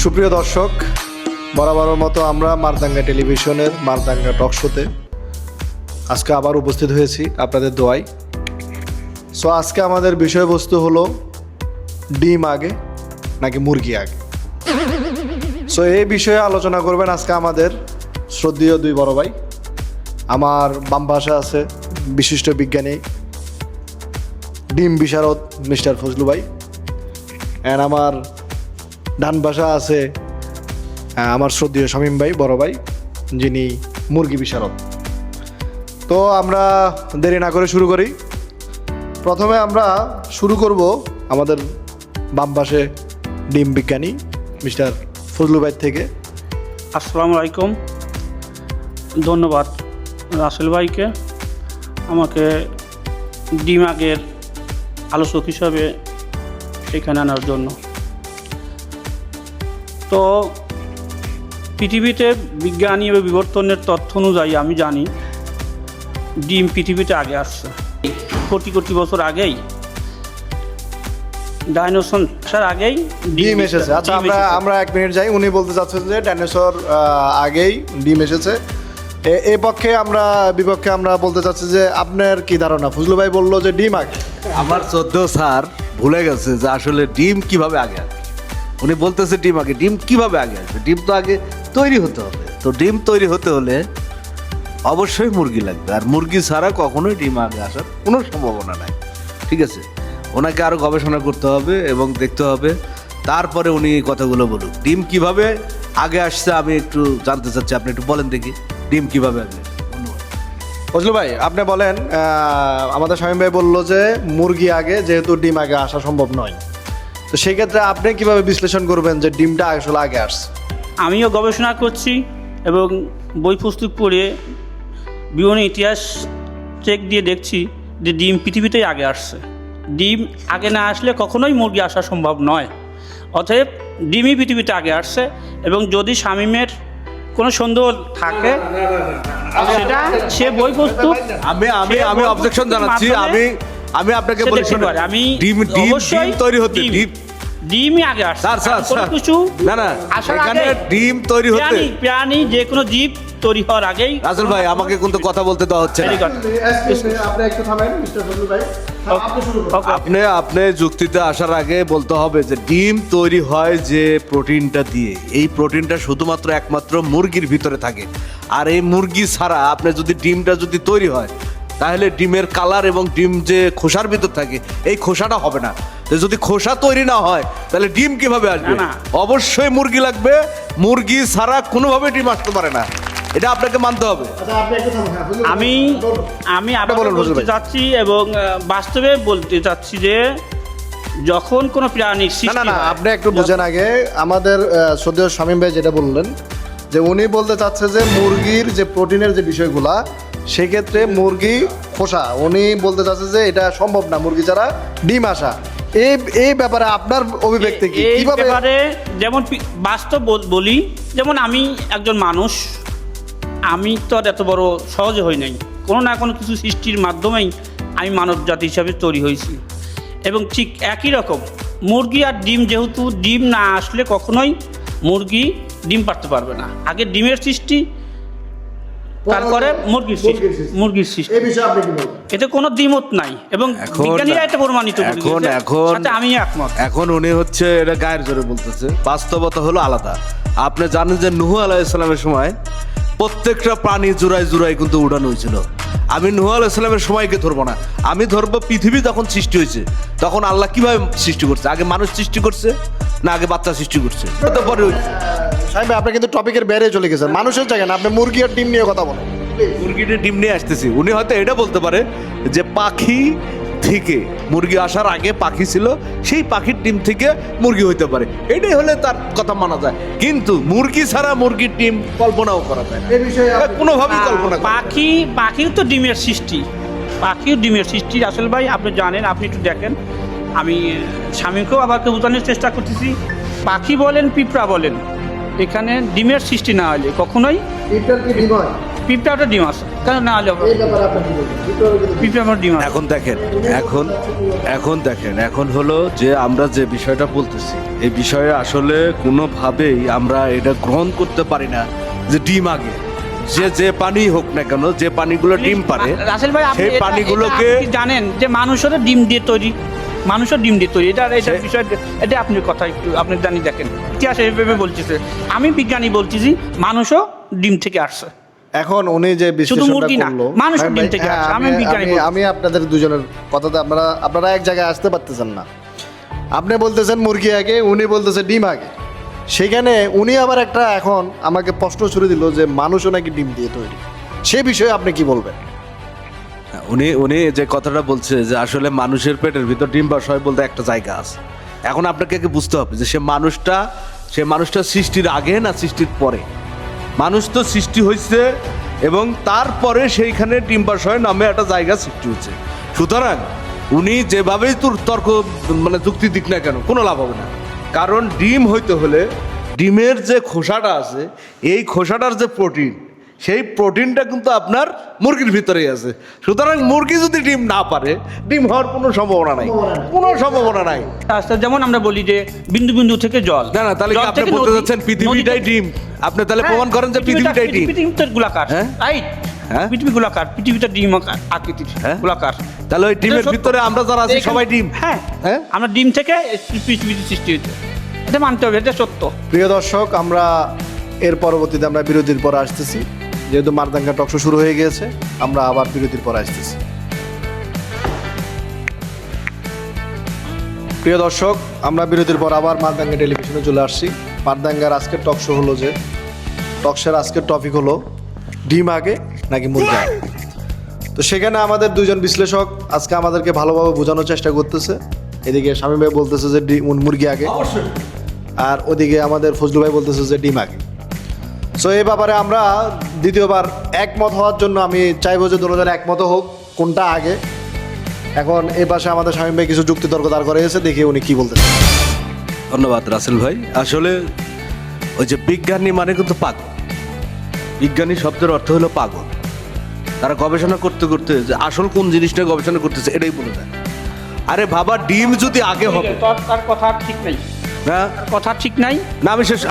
সুপ্রিয় দর্শক, বরাবরের মতো আমরা মারদাঙ্গা টেলিভিশনের মারদাঙ্গা টক শোতে আজকে আবার উপস্থিত হয়েছি আপনাদের দোয়ায়। সো আজকে আমাদের বিষয়বস্তু হলো ডিম আগে নাকি মুরগি আগে। সো এই বিষয়ে আলোচনা করবেন আজকে আমাদের শ্রদ্ধেয় দুই বড় ভাই। আমার বাম পাশে আছে বিশিষ্ট বিজ্ঞানী ডিম বিশারদ মিস্টার ফজলু ভাই, অ্যান্ড আমার ডান পাশে আছে আমার শ্রদ্ধেয় শামীম ভাই, বড় ভাই, যিনি মুরগি বিশারদ। তো আমরা দেরি না করে শুরু করি। প্রথমে আমরা শুরু করব আমাদের বাম পাশে ডিম বিজ্ঞানী মিস্টার ফজলু ভাই থেকে। আসসালামু আলাইকুম। ধন্যবাদ রাসেল ভাইকে আমাকে ডিম আগের আলোচক হিসাবে এখানে আনার জন্য। তো পৃথিবীতে বিজ্ঞানী এবং বিবর্তনের তথ্য অনুযায়ী আমি জানি ডিম পৃথিবীতে আগে আসছে কোটি কোটি বছর আগেই, ডাইনোসর আসার আগেই ডিম এসেছে। আচ্ছা, আমরা এক মিনিট যাই। উনি বলতে চাচ্ছেন যে ডাইনোসর আগেই ডিম এসেছে। এই পক্ষে আমরা বিপক্ষে আমরা বলতে চাচ্ছি যে আপনার কি ধারণা? ফজলু ভাই বললো যে ডিম আগে। আমার স্যার ভুলে গেছে যে আসলে ডিম কিভাবে আগে আসবে। উনি বলতেছে ডিম আগে। ডিম কিভাবে আগে আসবে? ডিম তো আগে তৈরি হতে হবে। তো ডিম তৈরি হতে হলে অবশ্যই মুরগি লাগবে, আর মুরগি ছাড়া কখনোই ডিম আগে আসার কোনো সম্ভাবনা নাই। ঠিক আছে, ওনাকে আরও গবেষণা করতে হবে এবং দেখতে হবে, তারপরে উনি এই কথাগুলো বলুক। ডিম কিভাবে আগে আসছে আমি একটু জানতে চাচ্ছি, আপনি একটু বলেন দেখি ডিম কিভাবে আগে আসছে। ফজলু ভাই আপনি বলেন। আমাদের শামীম ভাই বললো যে মুরগি আগে, যেহেতু ডিম আগে আসা সম্ভব নয়। তো সেই ক্ষেত্রে আপনি কিভাবে বিশ্লেষণ করবেন যে ডিমটা আসলে আগে আসছে? আমিও গবেষণা করছি এবং বই পুস্তক পড়ে বিভিন্ন ইতিহাস চেক দিয়ে দেখছি যে ডিম পৃথিবীতেই আগে আসছে। ডিম আগে না আসলে কখনোই মুরগি আসা সম্ভব নয়। অতএব ডিমই পৃথিবীতে আগে আসছে। এবং যদি শামীমের কোনো সন্দেহ থাকে সেটা সে বই পুস্তক আমি অবজেকশন জানাচ্ছি। আমি আপনাকে বলি, আমি ডিম তৈরি হতে ডিমই আগে আসছে। স্যার কিছু না আসার এখানে আগে ডিম তৈরি হতে প্রাণী যে কোনো জীব তৈরি হওয়ার আগেই। রাসেল ভাই আমাকে কিন্তু কথা বলতে দেওয়া হচ্ছে না। আপনি একটু থামেন মিস্টার ফজলু ভাই, আপনি শুরু করুন। আপনি যুক্তিতে আসার আগে বলতে হবে যে ডিম তৈরি হয় যে প্রোটিনটা দিয়ে, এই প্রোটিনটা শুধুমাত্র একমাত্র মুরগির ভিতরে থাকে। আর এই মুরগি ছাড়া আপনি যদি ডিমটা যদি তৈরি হয়, তাহলে ডিমের কালার এবং ডিম যে খোসার ভিতর থাকে এই খোসাটা হবে না। তো যদি খোসা তৈরি না হয় তাহলে ডিম কিভাবে আসবে? অবশ্যই মুরগি লাগবে। মুরগি ছাড়া কোনোভাবে ডিম আসতে পারে না, এটা আপনাকে মানতে হবে। আমি বলতে চাচ্ছি এবং বাস্তবে বলতে চাচ্ছি যে যখন কোনো প্রাণীর সৃষ্টি না আপনি একটু বুঝেন আগে। আমাদের শ্রদ্ধেয় শামীম ভাই যেটা বললেন যে উনি বলতে চাচ্ছে যে মুরগির যে প্রোটিনের যে বিষয়গুলা, সেক্ষেত্রে মুরগি খোসা, উনি বলতে চাচ্ছে যে এটা সম্ভব না মুরগি ছাড়া ডিম আসা। এই ব্যাপারে আপনার অভিব্যক্তি কি? এই ব্যাপারে যেমন বাস্তব বলি, যেমন আমি একজন মানুষ, আমি তো আর এত বড় সহজে হই নাই। কোনো না কোনো কিছু সৃষ্টির মাধ্যমেই আমি মানব জাতি হিসাবে তৈরি হয়েছি। এবং ঠিক একই রকম মুরগি আর ডিম, যেহেতু ডিম না আসলে কখনোই মুরগি ডিম পারতে পারবে না। আগে ডিমের সৃষ্টি, তারপরে মুরগির সৃষ্টি। এতে কোনো দ্বিমত নাই এবং বিজ্ঞানীরা এটা প্রমাণিত করেছে। আমি একমত। এখন উনি হচ্ছে এটা গায়ের জোরে বলতেছে, বাস্তবতা হলো আলাদা। আপনি জানেন যে নূহ আলাইহিস সালামের সময় প্রত্যেকটা প্রাণী জোড়ায় কিন্তু উড়ানো হয়েছিল। আমি নূহ আলাইহিস সালামের সময়কে ধরবো না, আমি ধরবো পৃথিবী যখন সৃষ্টি হয়েছে তখন আল্লাহ কিভাবে সৃষ্টি করছে। আগে মানুষ সৃষ্টি করছে না আগে বাচ্চা সৃষ্টি করছে? পরে সাহেব আপনি কিন্তু টপিকের বাইরে চলে গেছেন। মানুষের জায়গা না, আপনি মুরগি আর ডিম নিয়ে কথা বলেন। মুরগির ডিম নিয়ে আসতেছি। উনি হয়তো এটা বলতে পারে যে পাখি থেকে মুরগি আসার আগে পাখি ছিল, সেই পাখির ডিম থেকে মুরগি হইতে পারে। এটাই হলে তার কথা মানা যায়। কিন্তু মুরগি ছাড়া মুরগির ডিম কল্পনাও করা যায় কোনোভাবেই কল্পনা। পাখিও তো ডিমের সৃষ্টি, পাখিও ডিমের সৃষ্টি। আসল ভাই আপনি জানেন, আপনি একটু দেখেন। আমি স্বামীকেও আবারকে বোঝানোর চেষ্টা করতেছি। পাখি বলেন, পিঁপড়া বলেন, এখানে ডিমের সৃষ্টি না হলে কখনোই পিঁপড়াটা ডিম আছে কেন না হলে হবে? পিঁপড়ার ডিম আছে। এখন দেখেন এখন হলো যে আমরা যে বিষয়টা বলতেছি এই বিষয়ে আসলে কোনোভাবেই আমরা এটা গ্রহণ করতে পারি না যে ডিম আগে যে পানি হোক না কেন, যে পানিগুলো ডিম পারে রাসেল ভাই, আপনি সেই এটা- পানিগুলোকে এটা আপনি জানেন যে মানুষেরও ডিম দিয়ে তৈরি, মানুষের ডিম দিয়ে তৈরি। এটা বিষয়, এটা আপনি কথা একটু আপনি জানি দেখেন, ইতিহাস এইভাবে বলতেছে। আমি বিজ্ঞানী বলতেছি মানুষও ডিম থেকে আসছে। এখন উনি যে বিশ্লেষণটা মুরগি না, করলো, মানুষের ভাই, ডিম থেকে হ্যাঁ, আসে। আমি বিজ্ঞানী বলছি। আমি আপনাদের দুজনের কথাতে আপনারা এক জায়গায় আসতে পারতেছেন না। আপনি বলতেছেন মুরগি আগে, উনি বলতেছে ডিম আগে। সেখানে উনি আবার একটা এখন আমাকে প্রশ্ন ছুড়ে দিল যে মানুষও নাকি ডিম দিয়ে তৈরি। সে বিষয়ে আপনি কি বলবেন? উনি যে কথাটা বলছে যে আসলে মানুষের পেটের ভিতর ডিম বাস হয় বলতে একটা জায়গা আছে। এখন আপনাকে কি বুঝতে হবে যে সে মানুষটা সৃষ্টির আগে না সৃষ্টির পরে? মানুষ তো সৃষ্টি হয়েছে এবং তারপরে সেইখানে ডিম বাস হয় নামে একটা জায়গা সৃষ্টি হচ্ছে। সুতরাং উনি যেভাবেই তর্ক মানে যুক্তি দিক না কেন কোনো লাভ হবে না। কারণ ডিম হইতে হলে ডিমের যে খোসাটা আছে, এই খোসাটার যে প্রোটিন, সেই প্রোটিনটা কিন্তু আপনার মুরগির ভিতরেই আছে। সুতরাং মুরগি যদি ডিম না পারে, ডিম হওয়ার কোনো সম্ভাবনা নাই, কোনো সম্ভাবনা নাই। আচ্ছা, যেমন আমরা বলি যে বিন্দু বিন্দু থেকে জল। না তাহলে কি জল আপনি থেকে বলতে নদী, যাচ্ছেন পৃথিবীটাই নদী- ডিম? আপনি তাহলে হ্যাঁ, প্রমাণ করেন যে পৃথিবীটাই ডিম? পৃথিবী তো গোলাকার, হ্যাঁ? রাইট? হ্যাঁ? পৃথিবী গোলাকার, পৃথিবীটা ডিম আকৃতির, হ্যাঁ? গোলাকার। তাহলে ওই ডিমের এটা সত্য। ভিতরে আমরা যারা আছি এখানে- সবাই ডিম। হ্যাঁ, হ্যাঁ? আমরা ডিম থেকে পৃথিবীতে সৃষ্টি হয়েছে, এটা মানতে হবে, এটা সত্য। প্রিয় দর্শক, আমরা এর পরবর্তীতে আমরা বিরতির পর আসতেছি। যেহেতু মারদাঙ্গা টক শো শুরু হয়ে গিয়েছে, আমরা আবার বিরতির পর আসতেছি। প্রিয় দর্শক, আমরা বিরতির পর আবার মারদাঙ্গা টেলিভিশনে চলে আসছি। মারদাঙ্গার আজকের টক শো হলো যে টকশোর আজকের টপিক হলো ডিম আগে নাকি মুরগি আগে। তো সেখানে আমাদের দুজন বিশ্লেষক আজকে আমাদেরকে ভালোভাবে বোঝানোর চেষ্টা করতেছে। এদিকে স্বামী ভাই বলতেছে যে মুরগি আগে, আর ওদিকে আমাদের ফজলু ভাই বলতেছে যে ডিম আগে। সো এই ব্যাপারে আমরা দ্বিতীয়বার একমত হওয়ার জন্য আমি চাইবো যে দুজন একমত হোক কোনটা আগে। এখন এই পাশে আমাদের স্বামী ভাই কিছু যুক্তিতর্ক দাঁড় করিয়েছে, দেখি উনি কি বলতে চান। ধন্যবাদ রাসেল ভাই। আসলে ওই যে বিজ্ঞানী মানে কিন্তু পাগল। বিজ্ঞানী শব্দের অর্থ হলো পাগল। তারা গবেষণা করতে করতে যে আসল কোন জিনিসটা গবেষণা করতেছে এটাই বলে দেয়। আরে বাবা, ডিম যদি আগে হবে তার কথা ঠিক নাই, না তার কথা ঠিক নাই। না আমি শেষ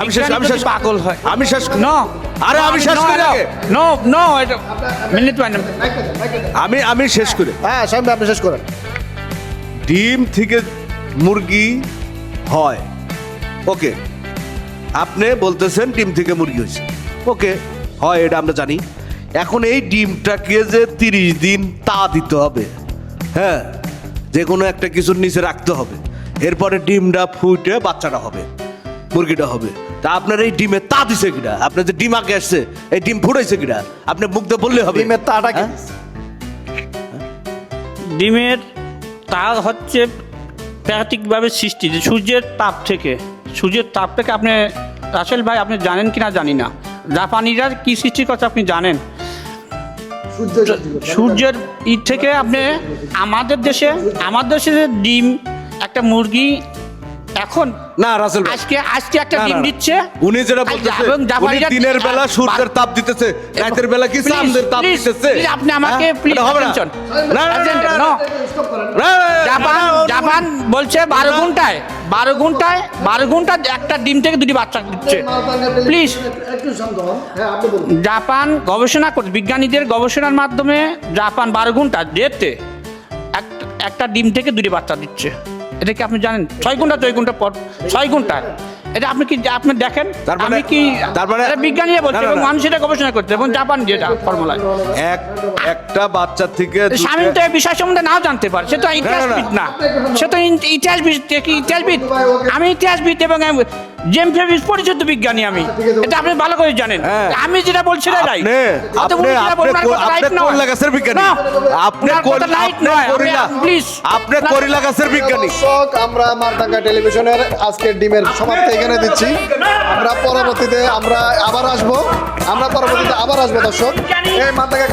পাগল হয়, আমি শেষ নো, আরে আমি শেষ করে আগে। নো নো, এটা মিনিট পাই না। আমি শেষ করে হ্যাঁ স্বামী ভাই, আপনি শেষ করেন। ডিম থেকে মুরগি হয়, ওকে। আপনি বলতেছেন ডিম থেকে মুরগি হয়েছে, ওকে, হয়, এটা আমরা জানি। এখন এই ডিমটাকে যে 30 দিন তা দিতে হবে, হ্যাঁ, যে কোনো একটা কিছুর নিচে রাখতে হবে, এরপরে ডিমটা ফুটে বাচ্চাটা হবে, মুরগিটা হবে। তা আপনার এই ডিমে তা দিছে কিনা? আপনার যে ডিম আগে আসছে এই ডিম ফুটাইছে কিনা? আপনি মুখ দিয়ে বললে হবে। ডিমের তাটা কি? হ্যাঁ? ডিমের তার হচ্ছে প্রাকৃতিকভাবে সৃষ্টি, যে সূর্যের তাপ থেকে আপনি রাসেল ভাই আপনি জানেন কি না জানি না, জাপানিরা কি সৃষ্টি করছে আপনি জানেন? সূর্যের ই থেকে আপনি আমাদের দেশে যে ডিম একটা মুরগি এখন না রাসেল ভাই, আজকে একটা না, ডিম না, না। দিচ্ছে। উনি যেটা বলতেছে, এবং উনি জাপানিরা দিনের বেলা সূর্যের তাপ দিতেছে, রাতের বেলা কি চাঁদের তাপ Please, দিতেছে? please, আপনি আমাকে হ্যাঁ? প্লিজ এটা হবে না। না, না, না, না, না, না, জাপান বলছে 12 ঘন্টায় একটা ডিম থেকে দুটি বাচ্চা দিচ্ছে। প্লিজ, জাপান গবেষণা করে, বিজ্ঞানীদের গবেষণার মাধ্যমে জাপান 12 ঘন্টা ডেতে একটা ডিম থেকে দুটি বাচ্চা দিচ্ছে। এটা কি আপনি জানেন? 6 ঘন্টা পর 6 ঘন্টায় এটা আপনি দেখেন। আমি কি এটা বিজ্ঞানীরা বলছে এবং মানুষ এটা গবেষণা করছে এবং জাপান যেটা ফর্মুলায় একটা বাচ্চা থেকে স্বামী তো এই বিষয় সম্বন্ধে নাও জানতে পারে, সে তো ইতিহাসবিদ না, সে তো ইতিহাসবিদ। আমি ইতিহাসবিদ এবং জেমস পরিচিত বিজ্ঞানী আমি, এটা আপনি ভালো করে জানেন। হ্যাঁ। আমি যেটা বলছি না রাইট, আপনি করিলা গাছের বিজ্ঞানী। দর্শক, আমরা মারদাঙ্গা টেলিভিশনের আজকের ডিমের সমাপ্তি এখানে দিচ্ছি। আমরা পরবর্তীতে আবার আসবো দর্শক। এই মারদাঙ্গা